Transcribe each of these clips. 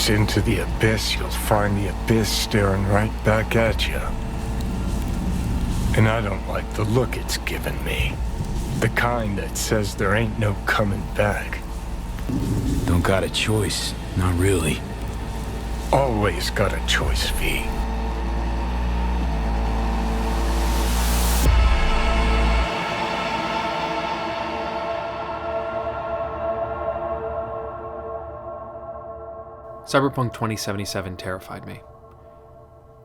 gaze into the abyss, you'll find the abyss staring right back at you. And I don't like the look it's given me. The kind that says there ain't no coming back. Don't got a choice. Not really. Always got a choice, V. Cyberpunk 2077 terrified me.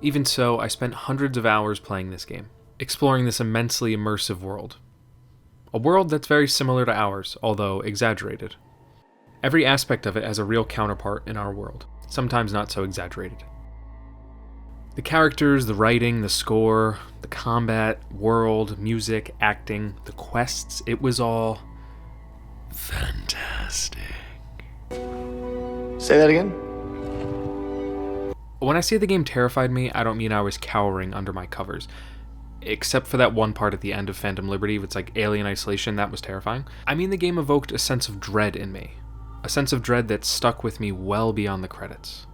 Even so, I spent hundreds of hours playing this game, exploring this immensely immersive world. A world that's very similar to ours, although exaggerated. Every aspect of it has a real counterpart in our world, sometimes not so exaggerated. The characters, the writing, the score, the combat, world, music, acting, the quests, it was all fantastic. Say that again? When I say the game terrified me, I don't mean I was cowering under my covers. Except for that one part at the end of Phantom Liberty, it's like alien isolation, that was terrifying. I mean the game evoked a sense of dread in me. A sense of dread that stuck with me well beyond the credits.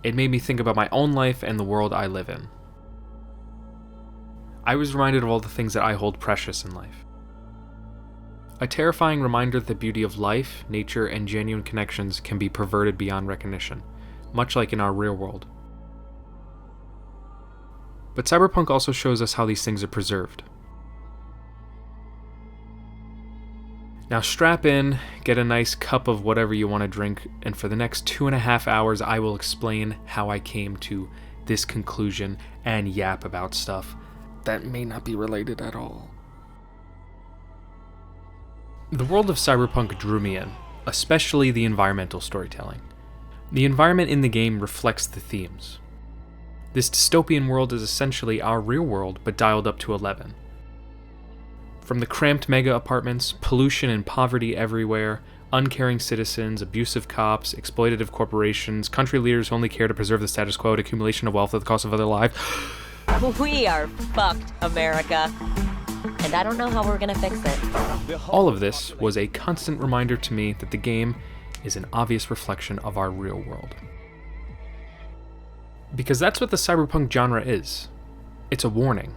It made me think about my own life and the world I live in. I was reminded of all the things that I hold precious in life. A terrifying reminder that the beauty of life, nature, and genuine connections can be perverted beyond recognition, much like in our real world. But Cyberpunk also shows us how these things are preserved. Now strap in, get a nice cup of whatever you want to drink, and for the next 2.5 hours I will explain how I came to this conclusion and yap about stuff that may not be related at all. The world of Cyberpunk drew me in, especially the environmental storytelling. The environment in the game reflects the themes. This dystopian world is essentially our real world, but dialed up to 11. From the cramped mega apartments, pollution and poverty everywhere, uncaring citizens, abusive cops, exploitative corporations, country leaders who only care to preserve the status quo, and accumulation of wealth at the cost of other lives. We are fucked, America. And I don't know how we're gonna fix it. All of this was a constant reminder to me that the game is an obvious reflection of our real world. Because that's what the cyberpunk genre is. It's a warning.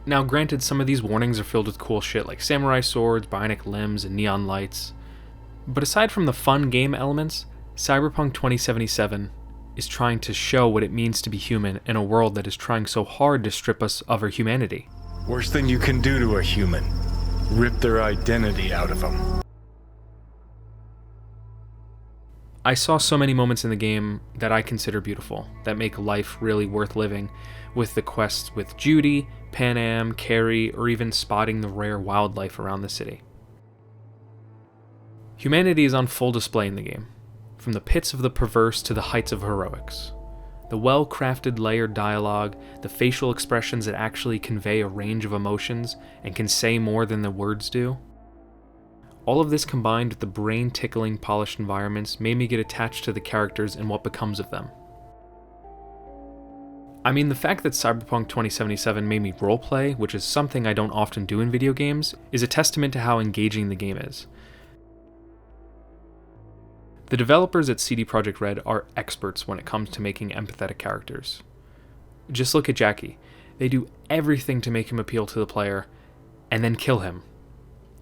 Now granted, some of these warnings are filled with cool shit like samurai swords, bionic limbs, and neon lights. But aside from the fun game elements, Cyberpunk 2077 is trying to show what it means to be human in a world that is trying so hard to strip us of our humanity. Worst thing you can do to a human. Rip their identity out of them. I saw so many moments in the game that I consider beautiful, that make life really worth living, with the quests with Judy, Panam, Carrie, or even spotting the rare wildlife around the city. Humanity is on full display in the game, from the pits of the perverse to the heights of heroics. The well-crafted layered dialogue, the facial expressions that actually convey a range of emotions and can say more than the words do. All of this combined with the brain-tickling polished environments made me get attached to the characters and what becomes of them. I mean, the fact that Cyberpunk 2077 made me roleplay, which is something I don't often do in video games, is a testament to how engaging the game is. The developers at CD Projekt Red are experts when it comes to making empathetic characters. Just look at Jackie. They do everything to make him appeal to the player, and then kill him.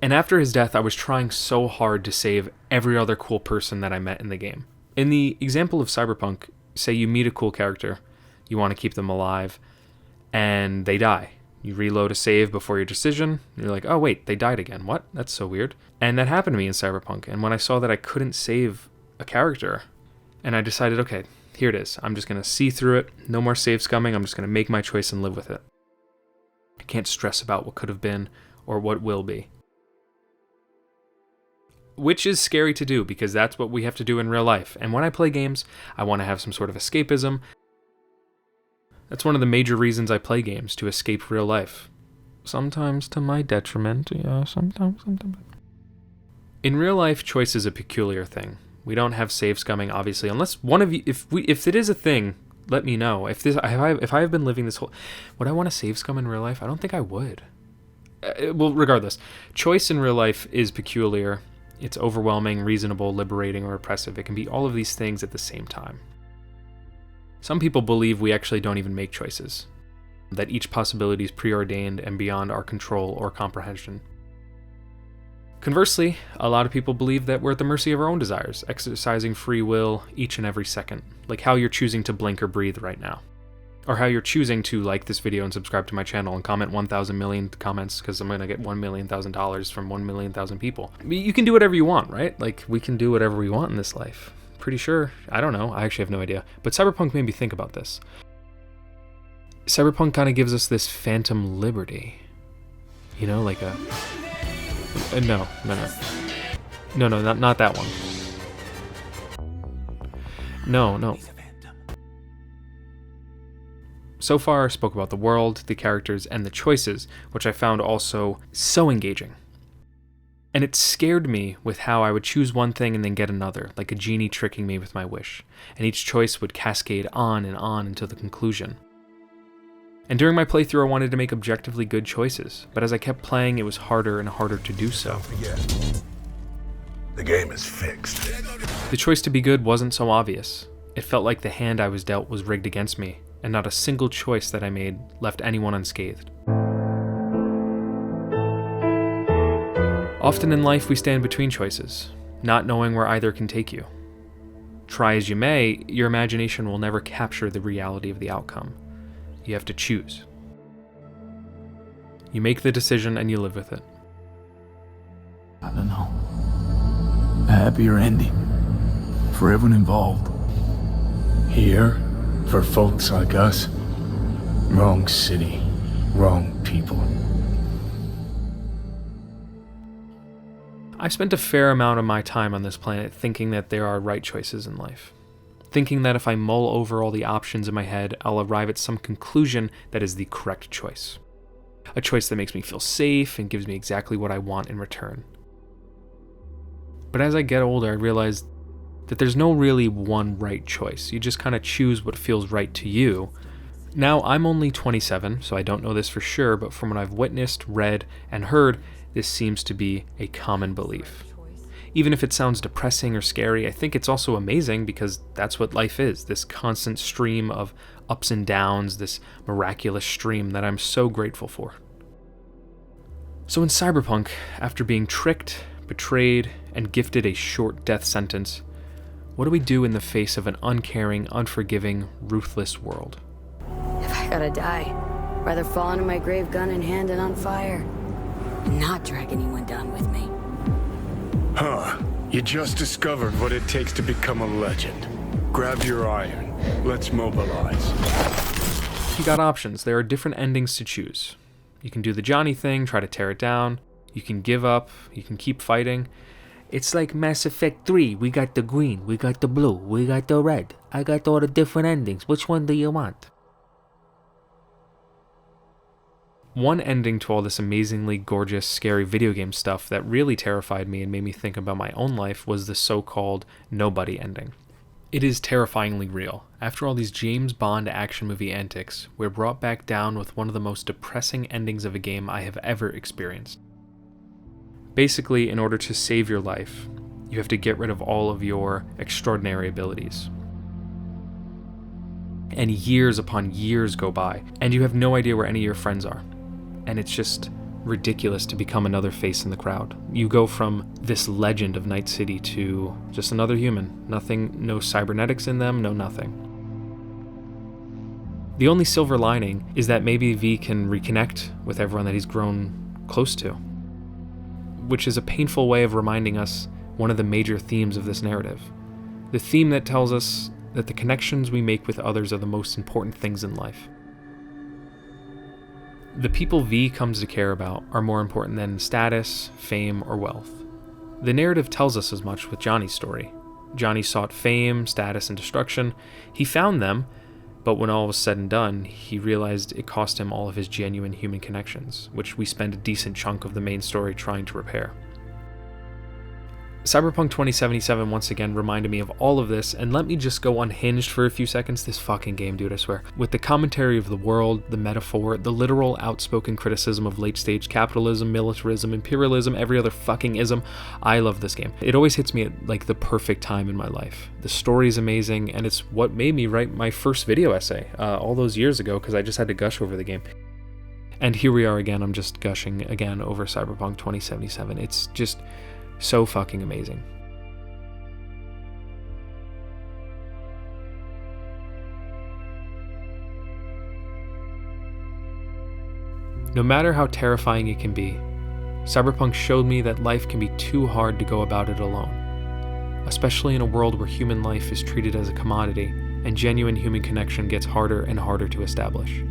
And after his death, I was trying so hard to save every other cool person that I met in the game. In the example of Cyberpunk, say you meet a cool character, you want to keep them alive, and they die. You reload a save before your decision, and you're like, oh wait, they died again. What? That's so weird. And that happened to me in Cyberpunk, and when I saw that I couldn't save a character, and I decided, okay, here it is. I'm just going to see through it. No more save scumming. I'm just going to make my choice and live with it. I can't stress about what could have been or what will be. Which is scary to do because that's what we have to do in real life. And when I play games, I want to have some sort of escapism. That's one of the major reasons I play games, to escape real life. Sometimes to my detriment, yeah, sometimes. In real life, choice is a peculiar thing. We don't have save scumming, obviously, unless one of you, if it is a thing, let me know. If I have been living this whole, would I want to save scum in real life? I don't think I would. Well, regardless, choice in real life is peculiar. It's overwhelming, reasonable, liberating, or oppressive. It can be all of these things at the same time. Some people believe we actually don't even make choices, that each possibility is preordained and beyond our control or comprehension. Conversely, a lot of people believe that we're at the mercy of our own desires, exercising free will each and every second, like how you're choosing to blink or breathe right now. Or how you're choosing to like this video and subscribe to my channel and comment 1,000 million comments because I'm going to get $1,000,000 from 1,000,000 people. I mean, you can do whatever you want, right? Like, we can do whatever we want in this life. Pretty sure. I don't know. I actually have no idea. But Cyberpunk made me think about this. Cyberpunk kind of gives us this phantom liberty. You know, like a... No, not that one. No. So far, I spoke about the world, the characters, and the choices, which I found also so engaging. And it scared me with how I would choose one thing and then get another, like a genie tricking me with my wish, and each choice would cascade on and on until the conclusion. And during my playthrough, I wanted to make objectively good choices, but as I kept playing, it was harder and harder to do so. Don't forget, the game is fixed. The choice to be good wasn't so obvious. It felt like the hand I was dealt was rigged against me, and not a single choice that I made left anyone unscathed. Often in life, we stand between choices, not knowing where either can take you. Try as you may, your imagination will never capture the reality of the outcome. You have to choose. You make the decision and you live with it. I don't know. A happier ending for everyone involved. Here, for folks like us, wrong city, wrong people. I've spent a fair amount of my time on this planet thinking that there are right choices in life. Thinking that if I mull over all the options in my head, I'll arrive at some conclusion that is the correct choice. A choice that makes me feel safe and gives me exactly what I want in return. But as I get older, I realize that there's no really one right choice. You just kind of choose what feels right to you. Now, I'm only 27, so I don't know this for sure, but from what I've witnessed, read, and heard, this seems to be a common belief. Even if it sounds depressing or scary, I think it's also amazing because that's what life is, this constant stream of ups and downs, this miraculous stream that I'm so grateful for. So in Cyberpunk, after being tricked, betrayed, and gifted a short death sentence, what do we do in the face of an uncaring, unforgiving, ruthless world? If I gotta die, rather fall into my grave gun in hand and on fire. Not drag anyone down with me. Huh. You just discovered what it takes to become a legend. Grab your iron. Let's mobilize. You got options. There are different endings to choose. You can do the Johnny thing, try to tear it down. You can give up. You can keep fighting. It's like Mass Effect 3. We got the green, we got the blue, we got the red. I got all the different endings. Which one do you want? One ending to all this amazingly gorgeous, scary video game stuff that really terrified me and made me think about my own life was the so-called nobody ending. It is terrifyingly real. After all these James Bond action movie antics, we're brought back down with one of the most depressing endings of a game I have ever experienced. Basically, in order to save your life, you have to get rid of all of your extraordinary abilities. And years upon years go by, and you have no idea where any of your friends are. And it's just ridiculous to become another face in the crowd. You go from this legend of Night City to just another human. Nothing, no cybernetics in them, no nothing. The only silver lining is that maybe V can reconnect with everyone that he's grown close to, which is a painful way of reminding us one of the major themes of this narrative. The theme that tells us that the connections we make with others are the most important things in life. The people V comes to care about are more important than status, fame, or wealth. The narrative tells us as much with Johnny's story. Johnny sought fame, status, and destruction. He found them, but when all was said and done, he realized it cost him all of his genuine human connections, which we spend a decent chunk of the main story trying to repair. Cyberpunk 2077 once again reminded me of all of this, and let me just go unhinged for a few seconds. This fucking game, dude, I swear. With the commentary of the world, the metaphor, the literal outspoken criticism of late-stage capitalism, militarism, imperialism, every other fucking ism, I love this game. It always hits me at like the perfect time in my life. The story is amazing, and it's what made me write my first video essay all those years ago, because I just had to gush over the game. And here we are again, I'm just gushing again over Cyberpunk 2077. It's just so fucking amazing. No matter how terrifying it can be, Cyberpunk showed me that life can be too hard to go about it alone, especially in a world where human life is treated as a commodity and genuine human connection gets harder and harder to establish.